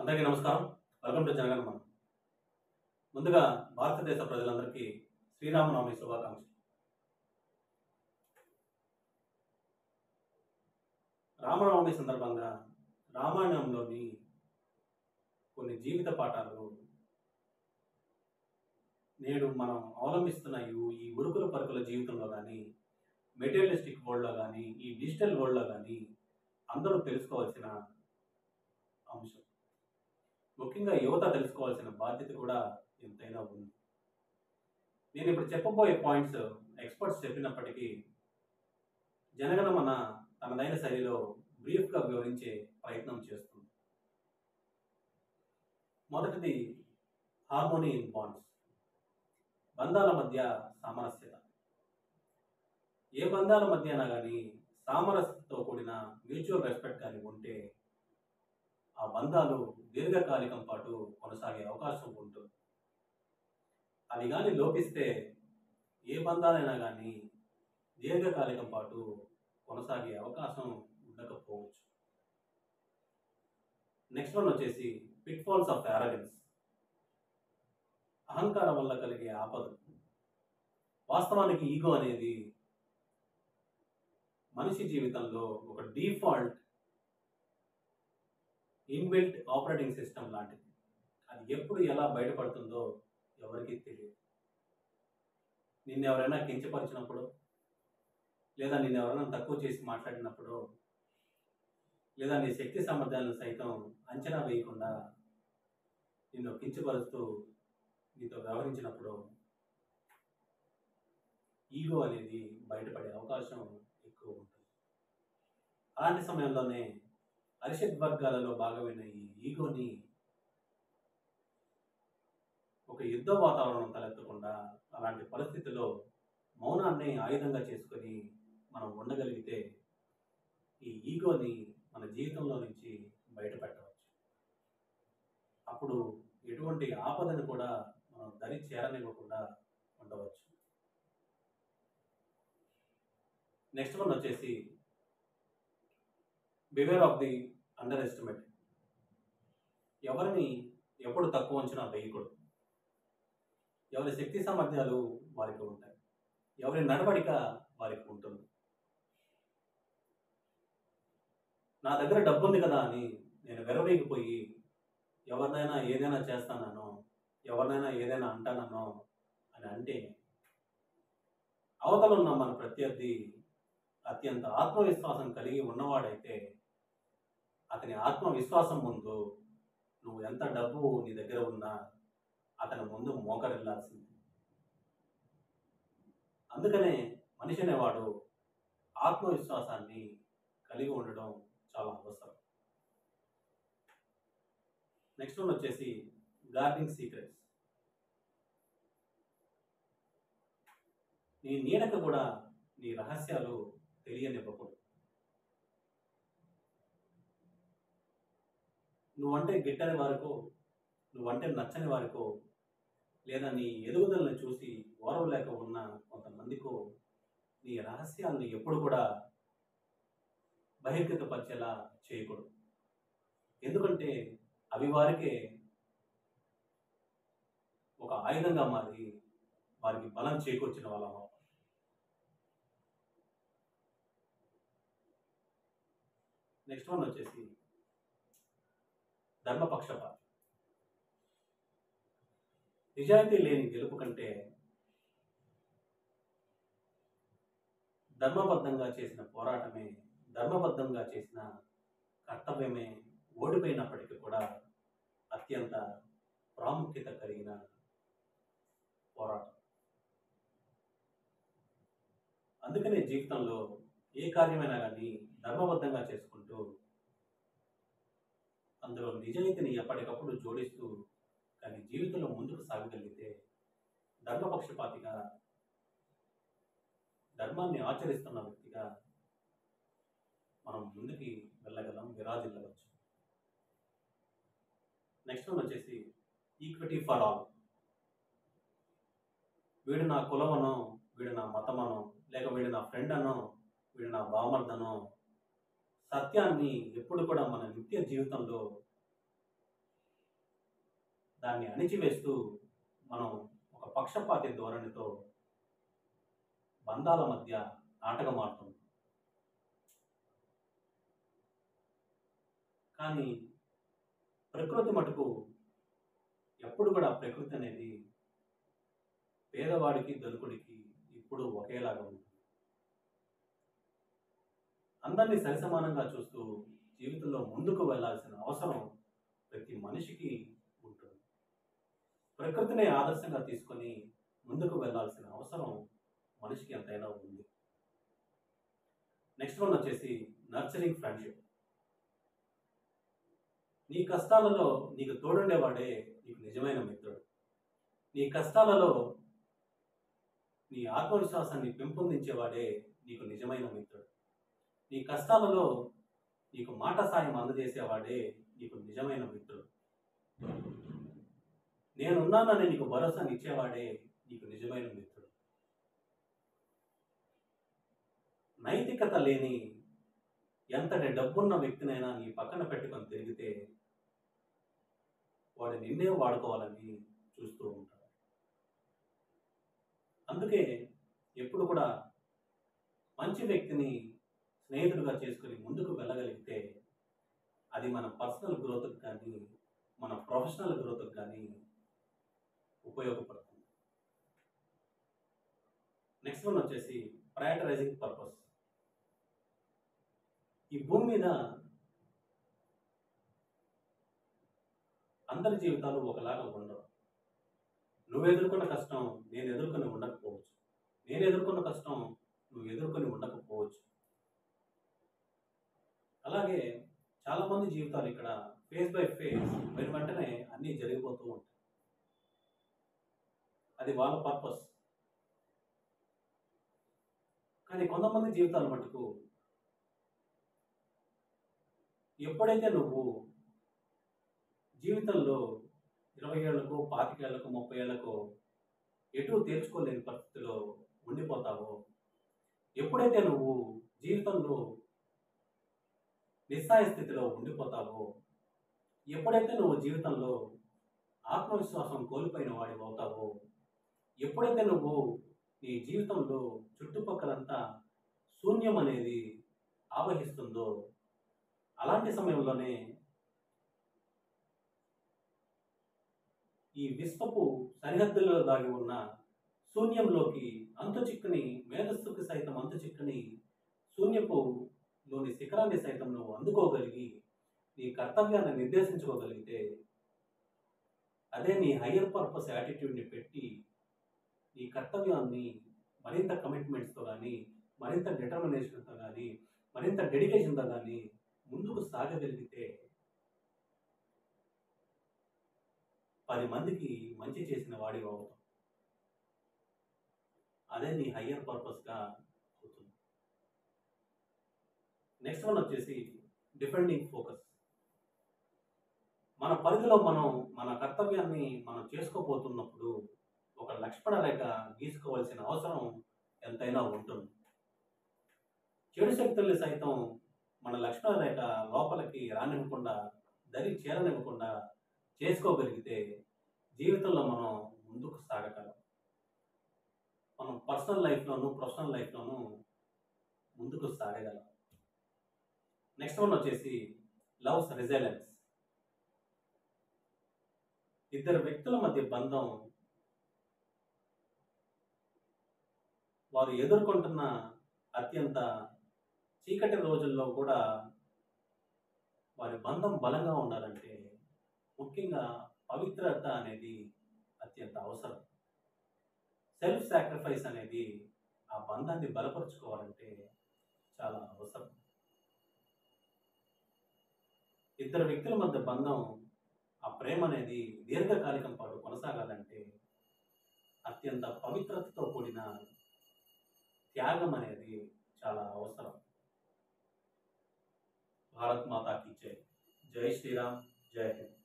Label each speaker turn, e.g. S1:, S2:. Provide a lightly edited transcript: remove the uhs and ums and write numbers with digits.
S1: అందరికీ నమస్కారం. Welcome to Janaganamana. ముందుగా భారతదేశ ప్రజలందరికీ శ్రీరామనవమి శుభాకాంక్షలు. రామనవమి సందర్భంగా రామాయణంలోని కొన్ని జీవిత పాఠాలు నేడు మనం అవలంబిస్తున్న ఈ ఉరుకుల పరుగుల జీవితంలో కానీ, మెటీరియలిస్టిక్ వరల్డ్లో కానీ, ఈ డిజిటల్ వరల్డ్లో కానీ అందరూ తెలుసుకోవాల్సిన అంశం. ముఖ్యంగా యువత తెలుసుకోవాల్సిన బాధ్యత కూడా ఎంతైనా ఉంది. నేను ఇప్పుడు చెప్పబోయే పాయింట్స్ ఎక్స్పర్ట్స్ చెప్పినప్పటికీ జనగణమన తనదైన శైలిలో బ్రీఫ్గా వివరించే ప్రయత్నం చేస్తుంది. మొదటిది హార్మోనీ ఇన్ బాండ్స్, బంధాల మధ్య సామరస్యత. ఏ బంధాల మధ్య అయినా కానీ సామరస్యతతో కూడిన మ్యూచువల్ రెస్పెక్ట్ కానీ ఉంటే ఆ బంధాలు దీర్ఘకాలికం పాటు కొనసాగే అవకాశం ఉంటుంది. అది కానీ లోపిస్తే ఏ బంధాలైనా కానీ దీర్ఘకాలికం పాటు కొనసాగే అవకాశం ఉండకపోవచ్చు. నెక్స్ట్ వన్ వచ్చేసి పిట్ఫాల్స్ ఆఫ్ యారగెన్స్, అహంకారం వల్ల కలిగే ఆపదలు. వాస్తవానికి ఈగో అనేది మనిషి జీవితంలో ఒక డిఫాల్ట్ ఇన్బిల్ట్ ఆపరేటింగ్ సిస్టమ్ లాంటిది. అది ఎప్పుడు ఎలా బయటపడుతుందో ఎవరికీ తెలియదు. నిన్ను ఎవరైనా కించపరిచినప్పుడు, లేదా నిన్ను ఎవరైనా తక్కువ చేసి మాట్లాడినప్పుడు, లేదా నీ శక్తి సామర్థ్యాలను సైతం అంచనా వేయకుండా నిన్ను కించపరుస్తూ నీతో వ్యవహరించినప్పుడు ఈగో అనేది బయటపడే అవకాశం ఎక్కువ ఉంటుంది. అలాంటి సమయంలోనే అరిషడ్ వర్గాలలో భాగమైన ఈ ఈగోని ఒక యుద్ధ వాతావరణం తలెత్తకుండా అలాంటి పరిస్థితిలో మౌనాన్ని ఆయుధంగా చేసుకొని మనం ఉండగలిగితే ఈ ఈగోని మన జీవితంలో నుంచి బయటపెట్టవచ్చు. అప్పుడు ఎటువంటి ఆపదను కూడా మనం దరి చేరనివ్వకుండా ఉండవచ్చు. నెక్స్ట్ వన్ వచ్చేసి beware of the under estimate. ఎవరిని ఎప్పుడు తక్కువ అంచనా వేయకూడదు. ఎవరి శక్తి సామర్థ్యాలు వారికి ఉంటాయి, ఎవరి నడవడిక వారికి ఉంటుంది. నా దగ్గర డబ్బు ఉంది కదా అని నేను వెరవేగిపోయి ఎవరినైనా ఏదైనా చేస్తానో, ఎవరినైనా ఏదైనా అంటానో అని అంటే అవతల ఉన్న మన ప్రత్యర్థి అత్యంత ఆత్మవిశ్వాసం కలిగి ఉన్నవాడైతే అతని ఆత్మవిశ్వాసం ముందు నువ్వు ఎంత డబ్బు నీ దగ్గర ఉన్నా అతని ముందు మోకరిల్లాల్సింది. అందుకనే మనిషి అనేవాడు ఆత్మవిశ్వాసాన్ని కలిగి ఉండడం చాలా అవసరం. నెక్స్ట్ వన్ వచ్చేసి గార్డింగ్ సీక్రెట్స్. నీ నీడకు కూడా నీ రహస్యాలు తెలియనివ్వకూడదు. నువ్వంటే గిట్టని వారికో, నువ్వంటే నచ్చని వారికో, లేదా నీ ఎదుగుదలను చూసి ఓర్వలేక ఉన్న కొంతమందికో నీ రహస్యాలను ఎప్పుడు కూడా బహిర్గతపరిచేలా చేయకూడదు. ఎందుకంటే అవి వారికే ఒక ఆయుధంగా మారి వారికి బలం చేకూర్చిన వాళ్ళం. నెక్స్ట్ వన్ వచ్చేసి ధర్మపక్షపాతి. నిజాయితీ లేని గెలుపు కంటే ధర్మబద్ధంగా చేసిన పోరాటమే, ధర్మబద్ధంగా చేసిన కర్తవ్యమే ఓడిపోయినప్పటికీ కూడా అత్యంత ప్రాముఖ్యత కలిగిన పోరాటం. అందుకనే జీవితంలో ఏ కార్యమైనా కానీ ధర్మబద్ధంగా చేసుకుంటూ అందులో నిజాయితీని ఎప్పటికప్పుడు జోడిస్తూ కానీ జీవితంలో ముందుకు సాగగలిగితే ధర్మపక్షపాతిగా, ధర్మాన్ని ఆచరిస్తున్న వ్యక్తిగా మనం ముందుకి వెళ్ళగలం, విరాజిల్లవచ్చు. నెక్స్ట్ వన్ వచ్చేసి ఈక్విటీ ఫర్ ఆల్. వీడు నా కులమనో, వీడు నా మతమనో, లేక వీడు నా ఫ్రెండ్ అనో, వీడు నా బామర్దనో సత్యాన్ని ఎప్పుడు కూడా మన నిత్య జీవితంలో దాన్ని అణిచివేస్తూ మనం ఒక పక్షపాతి ధోరణితో బంధాల మధ్య నాటకమాడుతుంది. కానీ ప్రకృతి మటుకు ఎప్పుడు కూడా ప్రకృతి అనేది పేదవాడికి ధనికుడికి ఇప్పుడు ఒకేలాగా ఉంటుంది. అందరినీ సరిసమానంగా చూస్తూ జీవితంలో ముందుకు వెళ్ళాల్సిన అవసరం ప్రతి మనిషికి ఉంటుంది. ప్రకృతిని ఆదర్శంగా తీసుకొని ముందుకు వెళ్ళాల్సిన అవసరం మనిషికి ఎంతైనా ఉంది. నెక్స్ట్ వన్ వచ్చేసి నర్చరింగ్ ఫ్రెండ్షిప్. నీ కష్టాలలో నీకు తోడుండేవాడే నీకు నిజమైన మిత్రుడు. నీ కష్టాలలో నీ ఆత్మవిశ్వాసాన్ని పెంపొందించేవాడే నీకు నిజమైన మిత్రుడు. నీ కష్టాలలో నీకు మాట సాయం అందజేసేవాడే నీకు నిజమైన మిత్రుడు. నేనున్నానని నీకు భరోసానిచ్చేవాడే నీకు నిజమైన మిత్రుడు. నైతికత లేని ఎంతటి డబ్బున్న వ్యక్తినైనా నీ పక్కన పెట్టుకొని తిరిగితే వాడు నిన్నే వాడుకోవాలని చూస్తూ ఉంటాడు. అందుకే ఎప్పుడు కూడా మంచి వ్యక్తిని స్నేహితుడిగా చేసుకుని ముందుకు వెళ్ళగలిగితే అది మన పర్సనల్ గ్రోత్కి కానీ మన ప్రొఫెషనల్ గ్రోత్కి కానీ ఉపయోగపడుతుంది. నెక్స్ట్ వన్ వచ్చేసి ప్రయారిటైజింగ్ పర్పస్. ఈ భూమి మీద అందరి జీవితాలు ఒకలాగా ఉండవు. నువ్వు ఎదుర్కొన్న కష్టం నేను ఎదుర్కొని ఉండకపోవచ్చు. నేను ఎదుర్కొన్న కష్టం నువ్వు ఎదుర్కొని ఉండకపోవచ్చు. అలాగే చాలామంది జీవితాలు ఇక్కడ ఫేస్ బై ఫేస్ వెంటనే అన్నీ జరిగిపోతూ ఉంటాయి. అది వాళ్ళ పర్పస్. కానీ కొంతమంది జీవితాలు మటుకు ఎప్పుడైతే నువ్వు జీవితంలో 20 ఏళ్లకు 25 ఏళ్లకు 30 ఏళ్లకు ఎటు తేల్చుకోలేని పరిస్థితిలో ఉండిపోతావో, ఎప్పుడైతే నువ్వు జీవితంలో నిస్సాయ స్థితిలో ఉండిపోతావో, ఎప్పుడైతే నువ్వు జీవితంలో ఆత్మవిశ్వాసం కోల్పోయిన వాడివి అవుతావో, ఎప్పుడైతే నువ్వు నీ జీవితంలో చుట్టుపక్కలంతా శూన్యం అనేది ఆవహిస్తుందో, అలాంటి సమయంలోనే ఈ విశ్వపు సరిహద్దుల్లో దాగి ఉన్న శూన్యంలోకి అంతు చిక్కని మేధస్సుకి సైతం అంతు చిక్కని శూన్యపు లోని శిఖరాన్ని సైతం నువ్వు అందుకోగలిగి నీ కర్తవ్యాన్ని నిర్దేశించుకోగలిగితే అదే నీ హయ్యర్ పర్పస్ యాటిట్యూడ్ని పెట్టి నీ కర్తవ్యాన్ని మరింత కమిట్మెంట్స్తో కానీ మరింత డిటర్మినేషన్తో కానీ మరింత డెడికేషన్తో కానీ ముందుకు సాగగలిగితే 10 మందికి మంచి చేసిన వాడివి అవుతాం. అదే నీ హయ్యర్ పర్పస్గా అవుతుంది. నెక్స్ట్ వన్ వచ్చేసి డిఫెండింగ్ ఫోకస్. మన పరిధిలో మనం మన కర్తవ్యాన్ని మనం చేసుకోబోతున్నప్పుడు ఒక లక్ష్మణ రేఖ గీసుకోవాల్సిన అవసరం ఎంతైనా ఉంటుంది. చెడు శక్తుల్ని సైతం మన లక్ష్మణ రేఖ లోపలికి రానివ్వకుండా దరి చేరనివ్వకుండా చేసుకోగలిగితే జీవితంలో మనం ముందుకు సాగగలం. మనం పర్సనల్ లైఫ్లోనూ ప్రొఫెషనల్ లైఫ్లోనూ ముందుకు సాగగలం. నెక్స్ట్ వన్ వచ్చేసి లవ్స్ రెసిలియన్స్. ఇద్దరు వ్యక్తుల మధ్య బంధం వారు ఎదుర్కొంటున్న అత్యంత చీకటి రోజుల్లో కూడా వారి బంధం బలంగా ఉండాలంటే ముఖ్యంగా పవిత్రత అనేది అత్యంత అవసరం. సెల్ఫ్ సాక్రిఫైస్ అనేది ఆ బంధాన్ని బలపరుచుకోవాలంటే చాలా అవసరం. ఇద్దరు వ్యక్తుల మధ్య బంధం ఆ ప్రేమ అనేది దీర్ఘకాలికం పాటు కొనసాగాలంటే అత్యంత పవిత్రతతో కూడిన త్యాగం అనేది చాలా అవసరం. భారత్ మాతా కీ జై. జై శ్రీరామ్. జై హింద్.